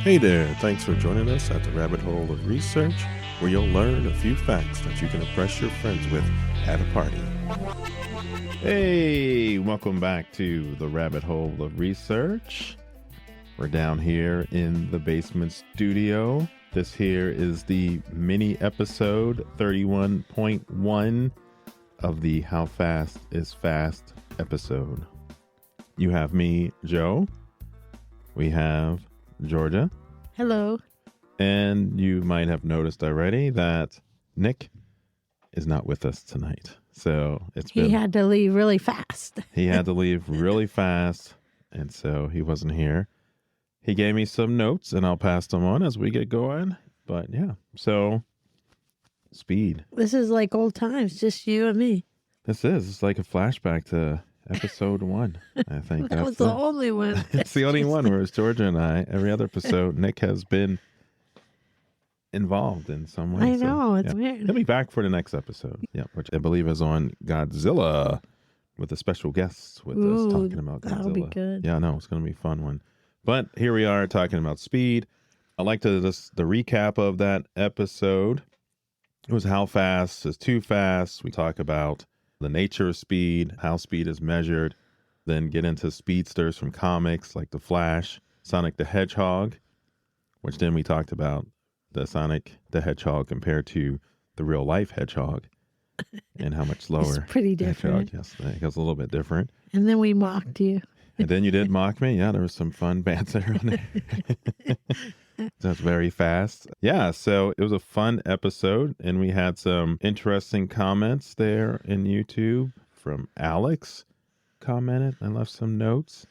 Hey there, thanks for joining us at the Rabbit Hole of Research, where you'll learn a few facts that you can impress your friends with at a party. Hey, welcome back to the Rabbit Hole of Research. We're down here in the basement studio. This here is the mini episode 31.1 of the How Fast is Fast episode. You have me, Joe. We have Georgia. Hello. And you might have noticed already that Nick is not with us tonight. So he had to leave really fast. He had to leave really fast, and so he wasn't here. He gave me some notes, and I'll pass them on as we get going. But yeah, so speed. This is like old times, just you and me. It's like a flashback to episode 1, I think. That was the only one. It's the only one where it's Georgia and I. Every other episode, Nick has been involved in some way. I know, it's weird. He'll be back for the next episode, which I believe is on Godzilla with the special guests with us talking about Godzilla. That'll be good. Yeah, no, it's going to be a fun one. But here we are talking about speed. I like the recap of that episode. It was how fast is too fast. We talk about the nature of speed, how speed is measured, then get into speedsters from comics like The Flash, Sonic the Hedgehog, which then we talked about the Sonic the Hedgehog compared to the real life hedgehog and how much slower. It's pretty different. Yes, it was a little bit different. And then we mocked you. And then you did mock me. Yeah, there was some fun banter on there. That's very fast. Yeah, so it was a fun episode, and we had some interesting comments there in YouTube from Alex commented. I left some notes,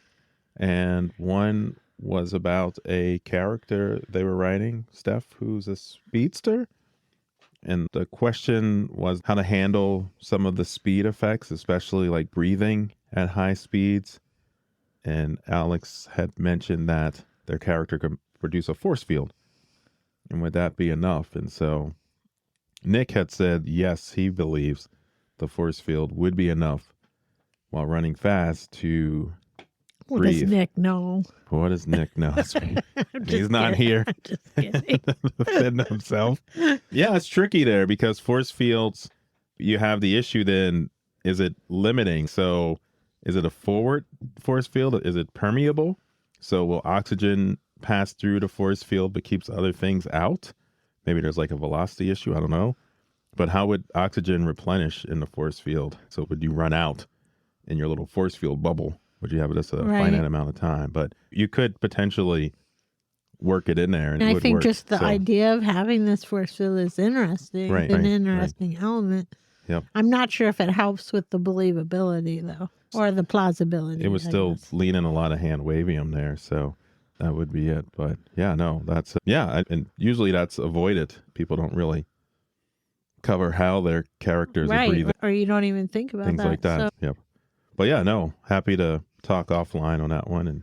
and one was about a character they were writing, Steph, who's a speedster. And the question was how to handle some of the speed effects, especially like breathing at high speeds. And Alex had mentioned that their character could produce a force field. And would that be enough? And so Nick had said, yes, he believes the force field would be enough while running fast to What breathe. does Nick know? What does Nick know? He's not here. I'm just kidding. Defending himself. Yeah, it's tricky there because force fields, you have the issue then, is it limiting? So is it a forward force field? Is it permeable? So will oxygen pass through the force field but keeps other things out? Maybe there's like a velocity issue. I don't know. But how would oxygen replenish in the force field? So would you run out in your little force field bubble? Would you have just a finite amount of time? But you could potentially work it in there. And I think just the idea of having this force field is interesting. Right, an interesting element. Yep. I'm not sure if it helps with the believability, though, or the plausibility. It was still leaning a lot of hand wavium there, so that would be it. But yeah, no, that's and usually that's avoided. People don't really cover how their characters are breathing, or you don't even think about things like that. So. Yep. But yeah, no, happy to talk offline on that one and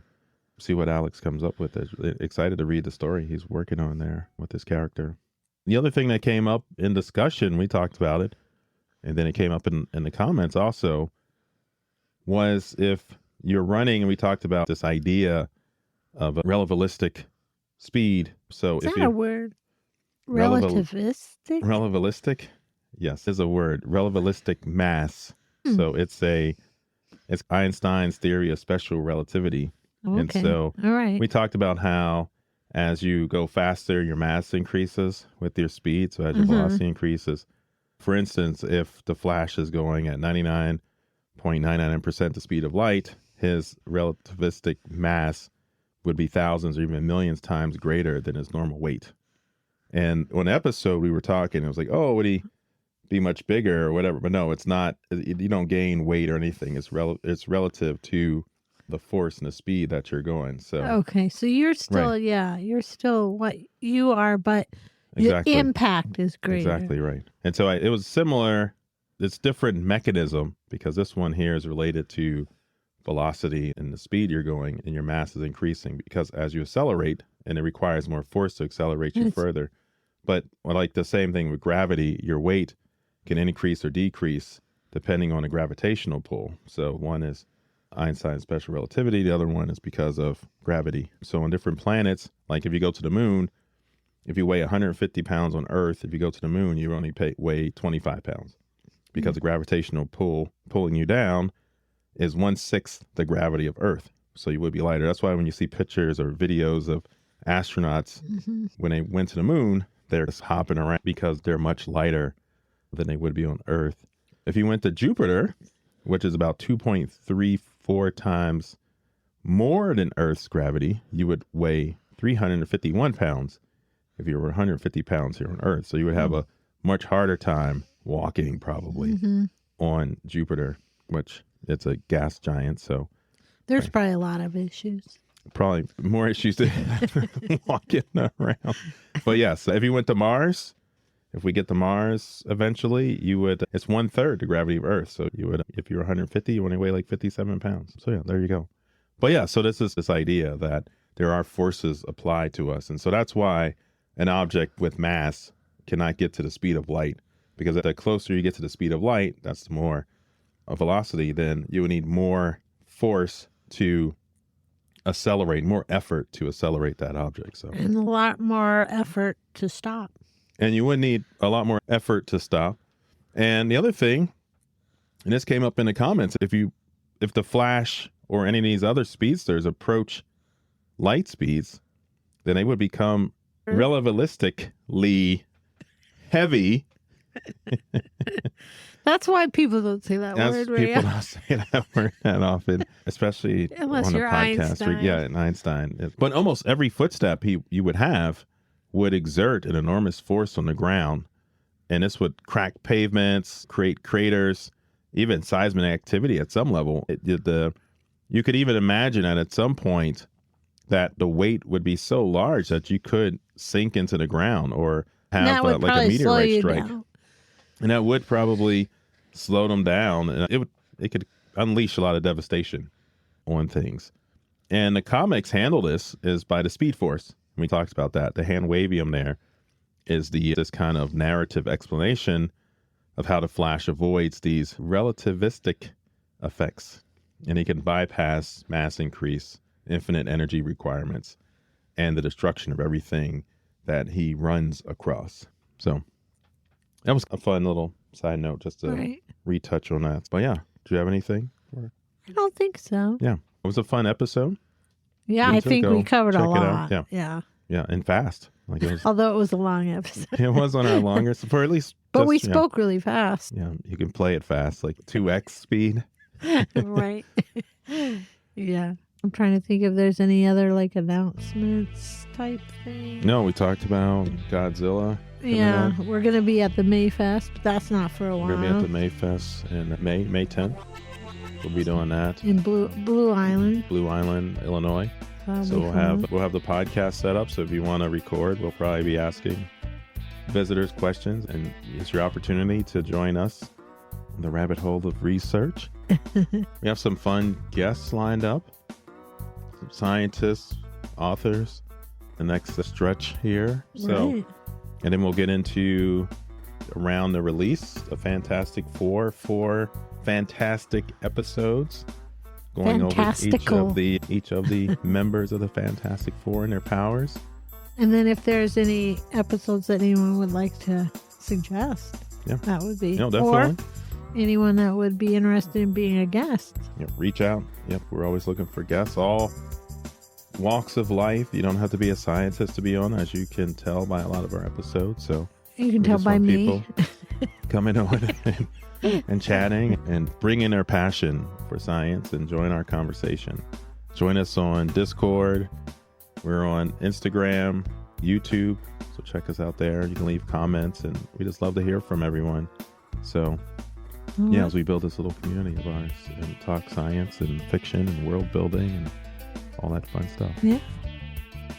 see what Alex comes up with. Excited to read the story he's working on there with his character. The other thing that came up in discussion, we talked about it, and then it came up in the comments also, was if you're running, and we talked about this idea of a relativistic speed. So is that a word? Relativistic? Relativistic? Yes, is a word. Relativistic mass. So it's Einstein's theory of special relativity. Okay. And so all right. We talked about how as you go faster, your mass increases with your speed. So as your velocity increases, for instance, if the Flash is going at 99.99% the speed of light, his relativistic mass would be thousands or even millions times greater than his normal weight. And on the episode we were talking, it was like, oh, would he be much bigger or whatever? But no, it's not. You don't gain weight or anything. It's relative to the force and the speed that you're going. So okay, so you're still you're still what you are, but exactly. The impact is greater. Exactly right. And so it was similar. It's different mechanism because this one here is related to velocity and the speed you're going, and your mass is increasing because as you accelerate, and it requires more force to accelerate you further. But like the same thing with gravity, your weight can increase or decrease depending on the gravitational pull. So one is Einstein's special relativity. The other one is because of gravity. So on different planets, like if you go to the moon, if you weigh 150 pounds on Earth, if you go to the moon, you only weigh 25 pounds because the gravitational pull pulling you down is 1/6 the gravity of Earth. So you would be lighter. That's why when you see pictures or videos of astronauts, when they went to the moon, they're just hopping around because they're much lighter than they would be on Earth. If you went to Jupiter, which is about 2.34 times more than Earth's gravity, you would weigh 351 pounds if you were 150 pounds here on Earth. So you would have a much harder time walking probably on Jupiter, which it's a gas giant. So there's probably a lot of issues. Probably more issues than walking around. But yes, if you went to Mars, if we get to Mars eventually, it's 1/3 the gravity of Earth. So you would, if you're 150, you only weigh like 57 pounds. So yeah, there you go. But yeah, so this is this idea that there are forces applied to us. And so that's why an object with mass cannot get to the speed of light, because the closer you get to the speed of light, that's more a velocity, then you would need more force to accelerate, more effort to accelerate that object. So, and a lot more effort to stop. And you would need a lot more effort to stop. And the other thing, and this came up in the comments, if the Flash or any of these other speedsters approach light speeds, then they would become relativistically heavy. That's why people don't say that word. People don't say that word that often, especially unless on a you're podcast. Einstein. Yeah, and Einstein. But almost every footstep you would have would exert an enormous force on the ground, and this would crack pavements, create craters, even seismic activity at some level. You could even imagine that at some point that the weight would be so large that you could sink into the ground or have like a meteorite strike. Down. And that would probably slow them down, and it could unleash a lot of devastation on things. And the comics handle this is by the Speed Force. We talked about that. The hand wavium there is this kind of narrative explanation of how the Flash avoids these relativistic effects, and he can bypass mass increase, infinite energy requirements, and the destruction of everything that he runs across. So that was a fun little side note just to retouch on that. But yeah, do you have anything? I don't think so. Yeah. It was a fun episode. Yeah, I think we covered a lot. Yeah. Yeah, and fast. Like although it was a long episode. It was on our longer, for at least. But we spoke really fast. Yeah, you can play it fast, like 2x speed. Right. Yeah. I'm trying to think if there's any other like announcements type thing. No, we talked about Godzilla. Yeah, we're going to be at the Mayfest, but that's not for a while. We're going to be at the Mayfest in May 10th. We'll be doing that. In Blue Island. Blue Island, Illinois. So we'll have the podcast set up. So if you want to record, we'll probably be asking visitors questions, and it's your opportunity to join us in the rabbit hole of research. We have some fun guests lined up. Some scientists, authors, the next stretch here. So, and then we'll get into around the release of Fantastic Four, 4 fantastic episodes going over each of the members of the Fantastic Four and their powers. And then if there's any episodes that anyone would like to suggest, that would be definitely. Or anyone that would be interested in being a guest. Reach out. We're always looking for guests, all walks of life. You don't have to be a scientist to be on, as you can tell by a lot of our episodes. So you can tell by me. People coming on and chatting and bringing their passion for science and join our conversation. Join us on Discord. We're on Instagram, YouTube. So check us out there. You can leave comments, and we just love to hear from everyone. So as we build this little community of ours and talk science and fiction and world building and all that fun stuff. Yeah.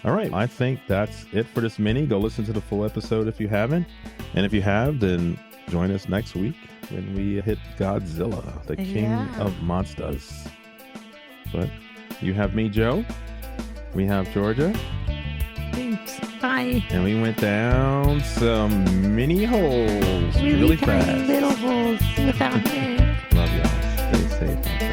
All right. I think that's it for this mini. Go listen to the full episode if you haven't. And if you have, then join us next week when we hit Godzilla, the king of monsters. But you have me, Joe. We have Georgia. Thanks. Bye. And we went down some mini holes really fast. Little holes without name. Love y'all. Stay safe.